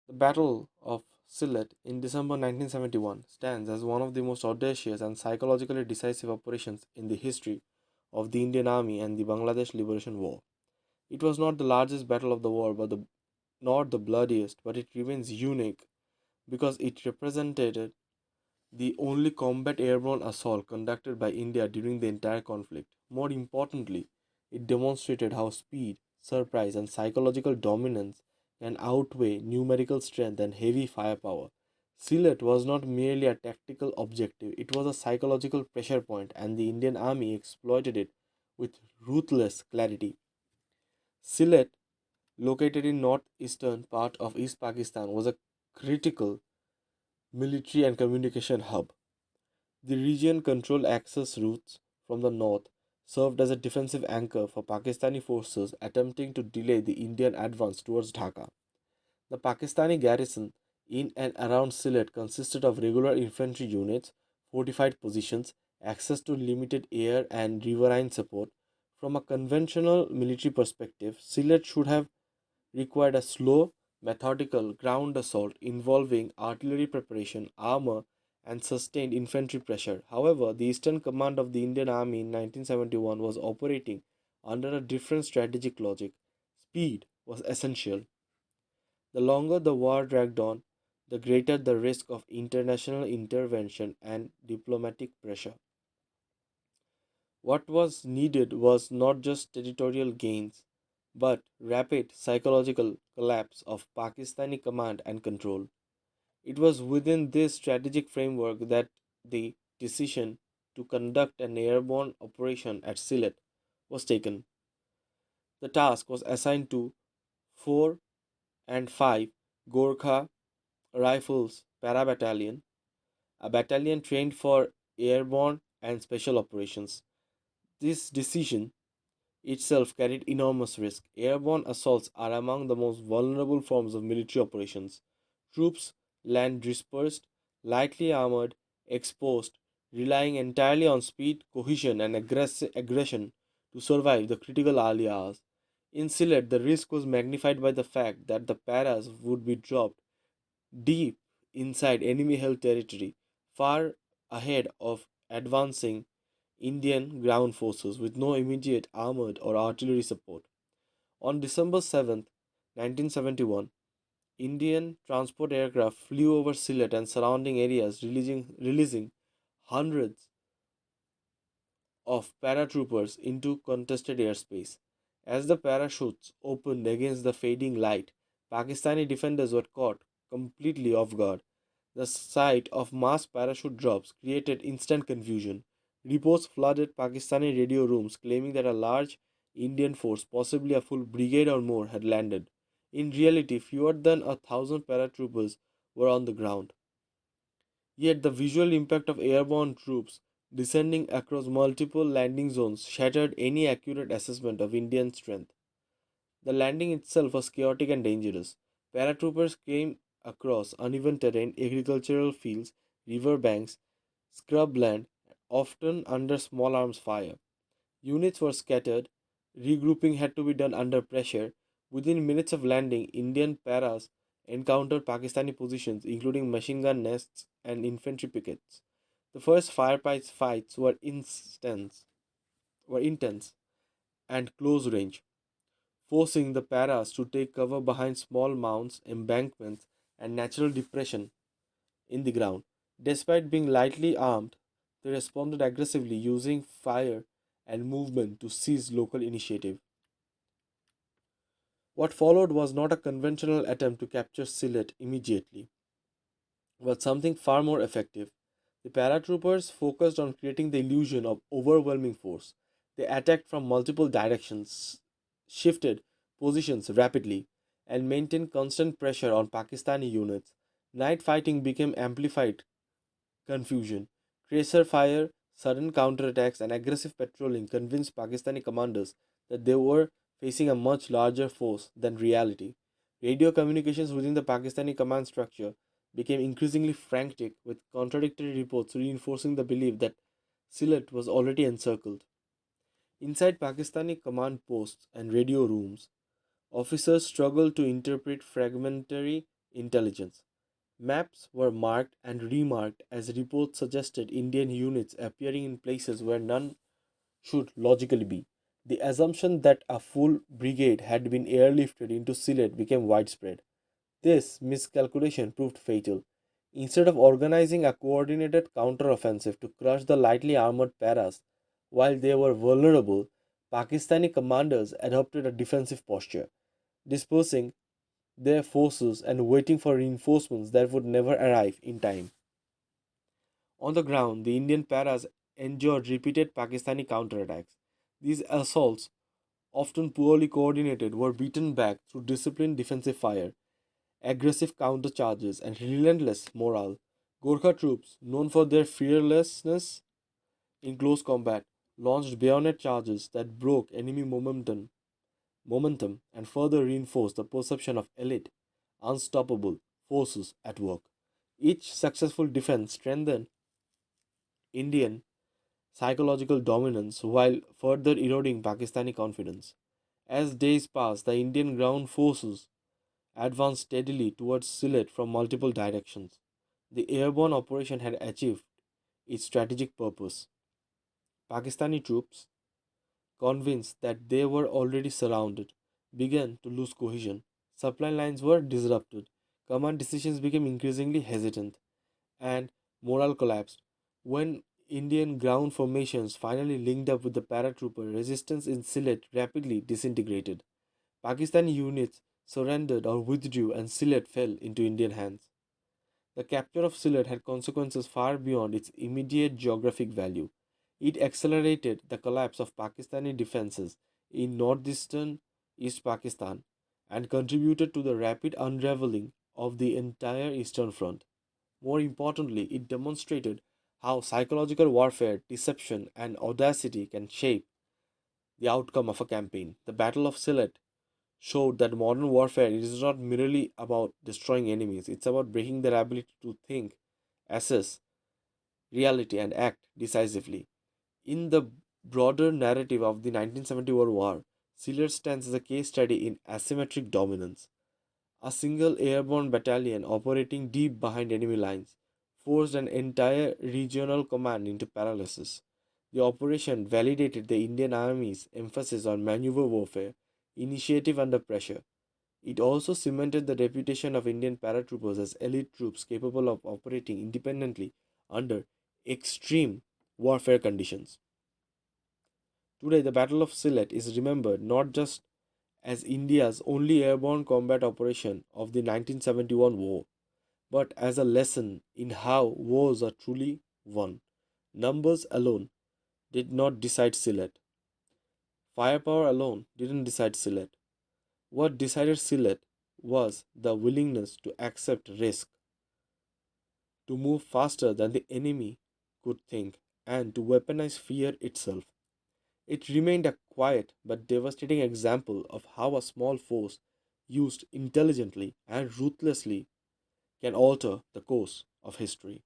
The Battle of Sylhet in December 1971 stands as one of the most audacious and psychologically decisive operations in the history of the Indian Army and the Bangladesh Liberation War. It was not the largest battle of the war, not the bloodiest, but it remains unique because it represented the only combat airborne assault conducted by India during the entire conflict. More importantly, it demonstrated how speed, surprise, and psychological dominance can outweigh numerical strength and heavy firepower. Sylhet was not merely a tactical objective, it was a psychological pressure point, and the Indian Army exploited it with ruthless clarity. Sylhet, located in northeastern part of East Pakistan, was a critical military and communication hub. The region controlled access routes from the north, served as a defensive anchor for Pakistani forces attempting to delay the Indian advance towards Dhaka. The Pakistani garrison in and around Sylhet consisted of regular infantry units, fortified positions, access to limited air and riverine support. From a conventional military perspective, Sylhet should have required a slow, methodical ground assault involving artillery preparation, armor, and sustained infantry pressure. However, the Eastern Command of the Indian Army in 1971 was operating under a different strategic logic. Speed was essential. The longer the war dragged on, the greater the risk of international intervention and diplomatic pressure. What was needed was not just territorial gains, but rapid psychological collapse of Pakistani command and control. It was within this strategic framework that the decision to conduct an airborne operation at Sylhet was taken. The task was assigned to 4 and 5 Gorkha Rifles para battalion, a battalion trained for airborne and special operations. This decision itself carried enormous risk. Airborne assaults are among the most vulnerable forms of military operations. Troops land dispersed, lightly armored, exposed, relying entirely on speed, cohesion, and aggression to survive the critical early hours. In Sylhet, the risk was magnified by the fact that the paras would be dropped deep inside enemy held territory, far ahead of advancing Indian ground forces with no immediate armored or artillery support. On December 7th, 1971, Indian transport aircraft flew over Sylhet and surrounding areas, releasing hundreds of paratroopers into contested airspace. As the parachutes opened against the fading light, Pakistani defenders were caught completely off guard. The sight of mass parachute drops created instant confusion. Reports flooded Pakistani radio rooms claiming that a large Indian force, possibly a full brigade or more, had landed. In reality, fewer than 1,000 paratroopers were on the ground. Yet the visual impact of airborne troops descending across multiple landing zones shattered any accurate assessment of Indian strength. The landing itself was chaotic and dangerous. Paratroopers came across uneven terrain, agricultural fields, river banks, scrubland, often under small arms fire. Units were scattered, regrouping had to be done under pressure. Within minutes of landing, Indian paras encountered Pakistani positions, including machine gun nests and infantry pickets. The first fights were intense and close range, forcing the paras to take cover behind small mounds, embankments, and natural depression in the ground. Despite being lightly armed, they responded aggressively, using fire and movement to seize local initiative. What followed was not a conventional attempt to capture Sylhet immediately, but something far more effective. The paratroopers focused on creating the illusion of overwhelming force. They attacked from multiple directions, shifted positions rapidly, and maintained constant pressure on Pakistani units. Night fighting became amplified confusion. Tracer fire, sudden counterattacks, and aggressive patrolling convinced Pakistani commanders that they were facing a much larger force than reality. Radio communications within the Pakistani command structure became increasingly frantic, with contradictory reports reinforcing the belief that Sylhet was already encircled. Inside Pakistani command posts and radio rooms, officers struggled to interpret fragmentary intelligence. Maps were marked and remarked as reports suggested Indian units appearing in places where none should logically be. The assumption that a full brigade had been airlifted into Sylhet became widespread. This miscalculation proved fatal. Instead of organizing a coordinated counteroffensive to crush the lightly armored paras while they were vulnerable, Pakistani commanders adopted a defensive posture, dispersing their forces and waiting for reinforcements that would never arrive in time. On the ground, the Indian paras endured repeated Pakistani counterattacks. These assaults, often poorly coordinated, were beaten back through disciplined defensive fire, aggressive countercharges, and relentless morale. Gorkha troops, known for their fearlessness in close combat, launched bayonet charges that broke enemy momentum and further reinforced the perception of elite, unstoppable forces at work. Each successful defense strengthened Indian psychological dominance while further eroding Pakistani confidence. As days passed, the Indian ground forces advanced steadily towards Sylhet from multiple directions. The airborne operation had achieved its strategic purpose. Pakistani troops, convinced that they were already surrounded, began to lose cohesion. Supply lines were disrupted, command decisions became increasingly hesitant, and morale collapsed. When Indian ground formations finally linked up with the paratrooper, resistance in Sylhet rapidly disintegrated. Pakistani units surrendered or withdrew, and Sylhet fell into Indian hands. The capture of Sylhet had consequences far beyond its immediate geographic value. It accelerated the collapse of Pakistani defenses in northeastern East Pakistan and contributed to the rapid unraveling of the entire Eastern Front. More importantly, it demonstrated how psychological warfare, deception, and audacity can shape the outcome of a campaign. The Battle of Sylhet showed that modern warfare is not merely about destroying enemies, it's about breaking their ability to think, assess reality, and act decisively. In the broader narrative of the 1971 war, Sylhet stands as a case study in asymmetric dominance. A single airborne battalion operating deep behind enemy lines forced an entire regional command into paralysis. The operation validated the Indian Army's emphasis on maneuver warfare, initiative under pressure. It also cemented the reputation of Indian paratroopers as elite troops capable of operating independently under extreme warfare conditions. Today, the Battle of Sylhet is remembered not just as India's only airborne combat operation of the 1971 war, but as a lesson in how wars are truly won. Numbers alone did not decide Sylhet. Firepower alone didn't decide Sylhet. What decided Sylhet was the willingness to accept risk, to move faster than the enemy could think, and to weaponize fear itself. It remained a quiet but devastating example of how a small force used intelligently and ruthlessly can alter the course of history.